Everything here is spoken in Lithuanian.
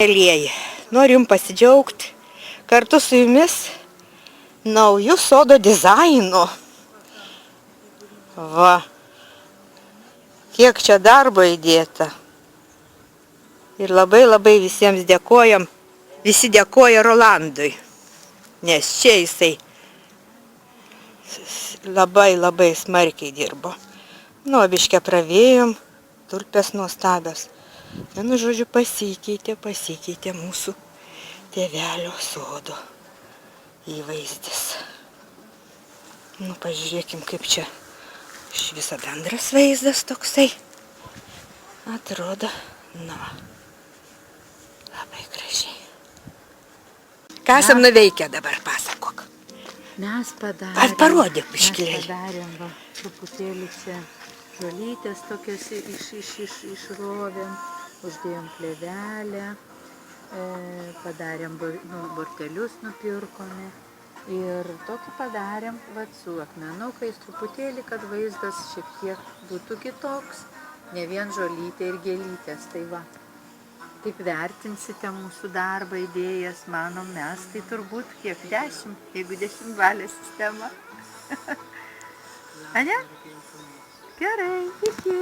Mielieji, noriu jums pasidžiaugti kartu su jumis naujų sodo dizainu. Va, kiek čia darbo įdėta. Ir labai visiems dėkojam. Visi dėkoja Rolandui, nes čia jisai labai smarkiai dirbo. Nu, biškę pravėjom, tulpės nuostabios. Vienu žodžiu pasikeitė mūsų tėvelio sodo įvaizdis. Nu, pažiūrėkim, kaip čia iš viso bendras vaizdas toksai atrodo. Na, labai gražiai. Ką esam nuveikę dabar, pasakok. Mes padarėm. Parodyk biškėlį. Mes padarėm va, truputėlį čia žolytės tokias išrovėm, uždėjom plėvelę, padarėm bortelius nupirkome ir tokį padarėm va, su akmenukais truputėlį, kad vaizdas šiek tiek būtų kitoks, ne vien žolytė ir gėlytės. Tai va, kaip vertinsite mūsų darbą, idėjas, manom mes, tai turbūt kiek 10, jeigu 10 balė sistema. Ane? Gerai, iki.